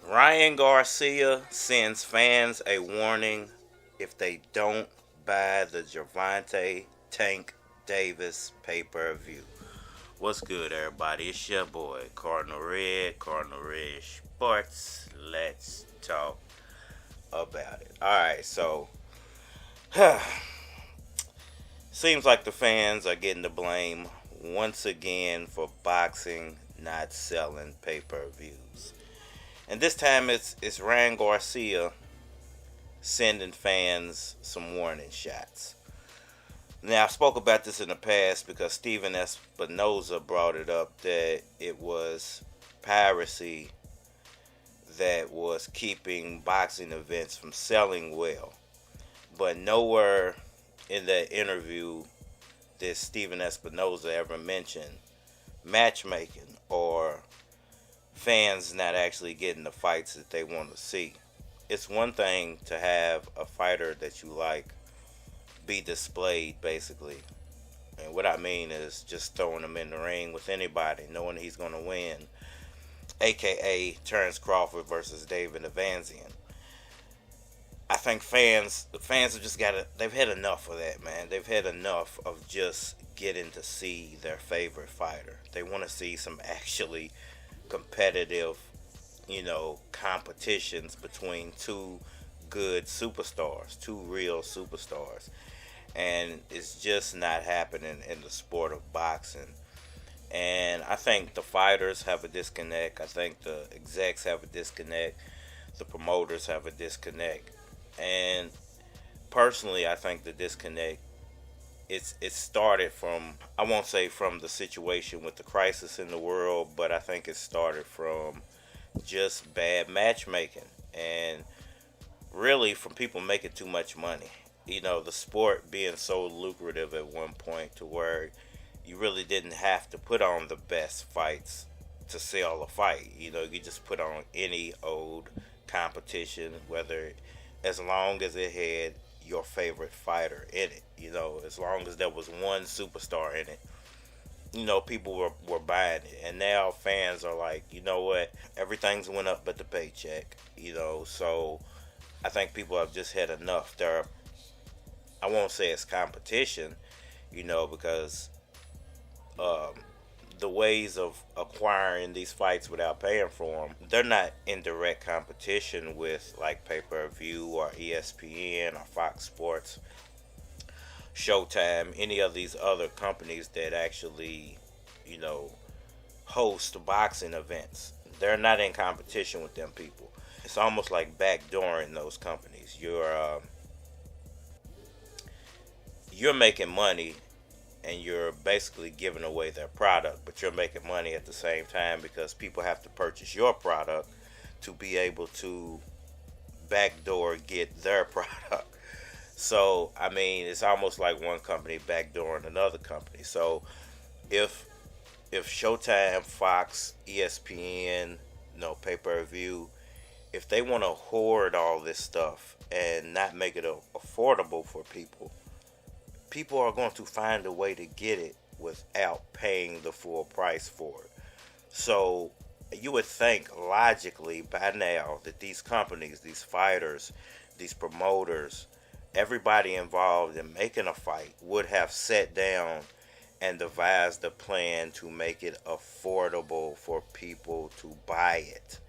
Ryan Garcia sends fans a warning if they don't buy the Gervonta Tank Davis pay-per-view. What's good, everybody? It's your boy, Cardinal Red Sports. Let's talk about it. Alright, so seems like the fans are getting the blame once again for boxing not selling pay-per-views. And this time it's Ryan Garcia sending fans some warning shots. Now, I spoke about this in the past because Steven Espinoza brought it up that it was piracy that was keeping boxing events from selling well. But nowhere in that interview did Steven Espinoza ever mention matchmaking or fans not actually getting the fights that they want to see. It's one thing to have a fighter that you like be displayed, basically. And what I mean is just throwing him in the ring with anybody, knowing he's going to win. AKA Spence-Crawford versus David Evanzian. I think the fans have just they've had enough of that, man. They've had enough of just getting to see their favorite fighter. They want to see some actually competitive, competitions between two good superstars, two real superstars. And it's just not happening in the sport of boxing. And I think the fighters have a disconnect. I think the execs have a disconnect. The promoters have a disconnect. And personally, I think the disconnect, it started from, I won't say from the situation with the crisis in the world, but I think it started from just bad matchmaking. And really from people making too much money. The sport being so lucrative at one point to where you really didn't have to put on the best fights to sell a fight. You just put on any old competition, as long as it had your favorite fighter in it. As long as there was one superstar in it, people were buying it. And now fans are like, you know what, everything's went up but the paycheck. So I think people have just had enough. I won't say it's competition, because the ways of acquiring these fights without paying for them, they're not in direct competition with like pay-per-view or ESPN or Fox Sports, Showtime, any of these other companies that actually, host boxing events. They're not in competition with them people. It's almost like backdooring those companies. You're making money and you're basically giving away their product, but you're making money at the same time because people have to purchase your product to be able to backdoor get their product. So, it's almost like one company backdooring another company. So, if Showtime, Fox, ESPN, pay-per-view, if they want to hoard all this stuff and not make it affordable for people are going to find a way to get it without paying the full price for it. So you would think logically by now that these companies, these fighters, these promoters, everybody involved in making a fight would have sat down and devised a plan to make it affordable for people to buy it.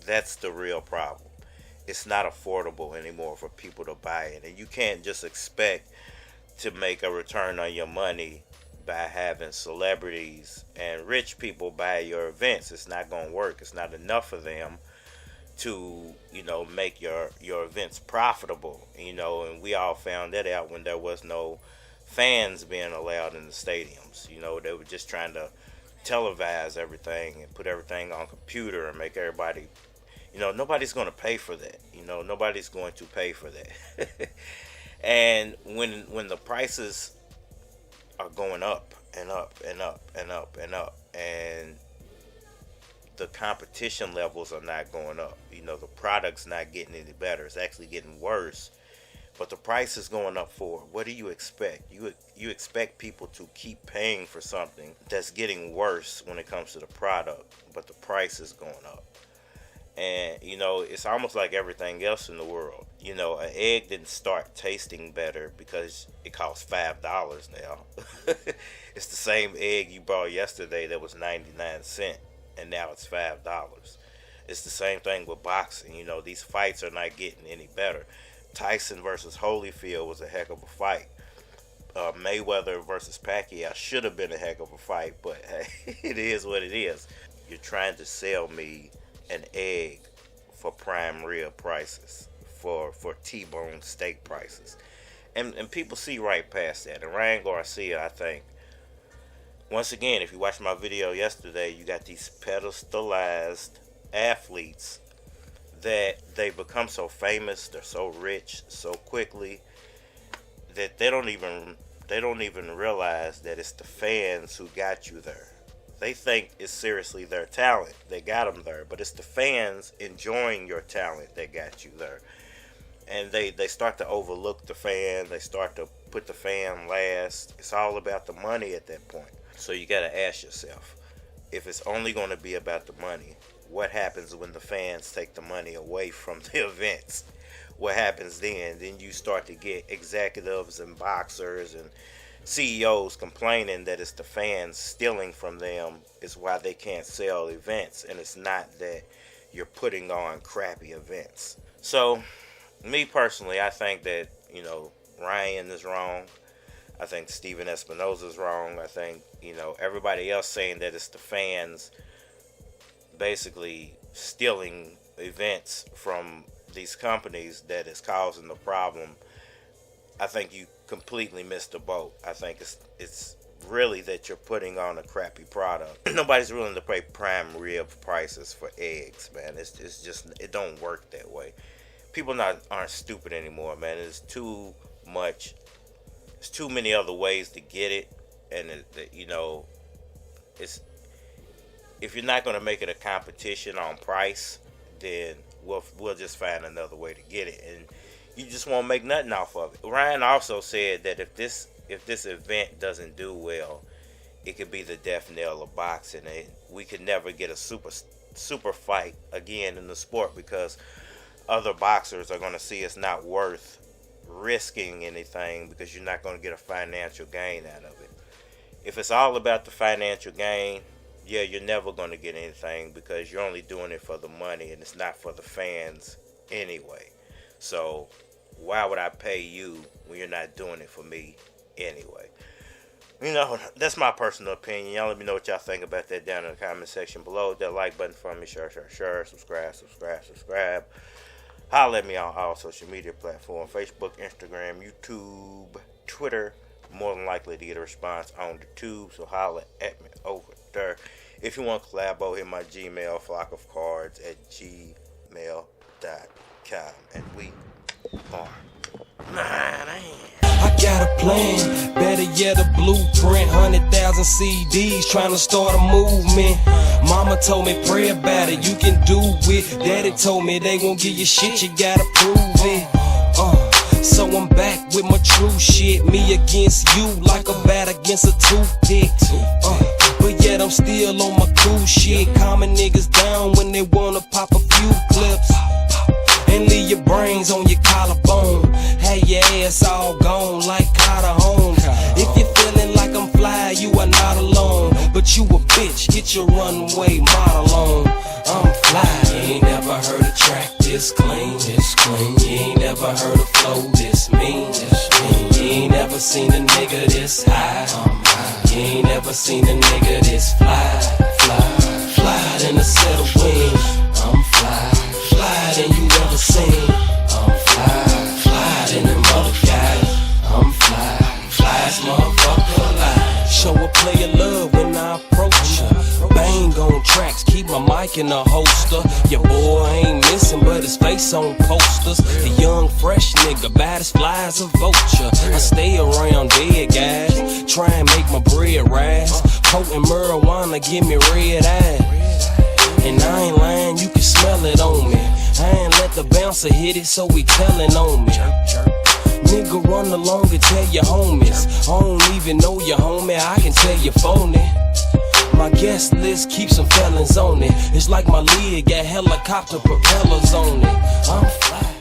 That's the real problem. It's not affordable anymore for people to buy it. And you can't just expect to make a return on your money by having celebrities and rich people buy your events. It's not going to work. It's not enough for them to, make your events profitable. And we all found that out when there was no fans being allowed in the stadiums. They were just trying to televise everything and put everything on computer and make everybody, nobody's going to pay for that. Nobody's going to pay for that. And when the prices are going up and up and up and up and up, and the competition levels are not going up, the product's not getting any better. It's actually getting worse but the price is going up for it. What do you expect? You expect people to keep paying for something that's getting worse when it comes to the product, but the price is going up. And, it's almost like everything else in the world. An egg didn't start tasting better because it costs $5 now. It's the same egg you bought yesterday that was 99 cents, and now it's $5. It's the same thing with boxing. These fights are not getting any better. Tyson versus Holyfield was a heck of a fight. Mayweather versus Pacquiao should have been a heck of a fight, but hey, it is what it is. You're trying to sell me an egg for prime rib prices, for T-bone steak prices, and people see right past that. And Ryan Garcia, I think, once again, if you watched my video yesterday, you got these pedestalized athletes that they become so famous, they're so rich so quickly that they don't even realize that it's the fans who got you there. They think it's seriously their talent that got them there, but it's the fans enjoying your talent that got you there. And they start to overlook the fan. They start to put the fan last. It's all about the money at that point. So you got to ask yourself, if it's only going to be about the money, what happens when the fans take the money away from the events? What happens then? Then you start to get executives and boxers and CEOs complaining that it's the fans stealing from them is why they can't sell events, and it's not that you're putting on crappy events. So, me personally, I think that, Ryan is wrong. I think Steven Espinosa is wrong. I think, everybody else saying that it's the fans basically stealing events from these companies that is causing the problem. I think you completely missed the boat. I think it's really that you're putting on a crappy product. Nobody's willing to pay prime rib prices for eggs, man. It's just, it don't work that way. People aren't stupid anymore, man. There's too many other ways to get it, and it's, if you're not going to make it a competition on price, then we'll just find another way to get it, and you just won't make nothing off of it. Ryan also said that if this event doesn't do well, it could be the death knell of boxing, and we could never get a super fight again in the sport because other boxers are going to see it's not worth risking anything because you're not going to get a financial gain out of it. If it's all about the financial gain, yeah, you're never going to get anything because you're only doing it for the money and it's not for the fans anyway. So why would I pay you when you're not doing it for me anyway? That's my personal opinion. Y'all let me know what y'all think about that down in the comment section below. Hit that like button for me. Share. Subscribe. Holler at me on all social media platforms. Facebook, Instagram, YouTube, Twitter. More than likely to get a response on the tube. So holler at me over there. If you want to collabo, hit my Gmail, flockofcards@gmail.com. And we are 9 I got a plan, better yet a blueprint, 100,000 CDs, trying to start a movement. Mama told me pray about it, you can do it. Daddy told me they gon' give you shit, you gotta prove it. So I'm back with my true shit, me against you like a bat against a toothpick. But yet I'm still on my cool shit, calming niggas down when they wanna pop a few clips and leave your brains on your collarbone. Hey, your ass all gone like Carter Holmes. If you're feeling like I'm fly, you are not alone. But you a bitch, get your runway model on. I'm fly. You ain't never heard a track this clean. You ain't never heard a flow this mean. You ain't never seen a nigga this high. You ain't never seen a nigga this fly than a set of wings. I'm fly than you ever seen. I'm fly than them other guys. I'm flyest motherfucker alive. Show a player love when I approach her. Bang on tracks, keep my mic in a holster. Your boy ain't missing, but his face on posters. A young fresh nigga, bad as fly as a vulture. I stay around dead guys, try and make my bread rise. Potent marijuana, give me red eyes. And I ain't lying, you can smell it on me. I ain't let the bouncer hit it, so he telling on me. run along and tell your homies. I don't even know your homie, I can tell you phony. My guest list keeps some felons on it. It's like my lid got helicopter propellers on it. I'm fly.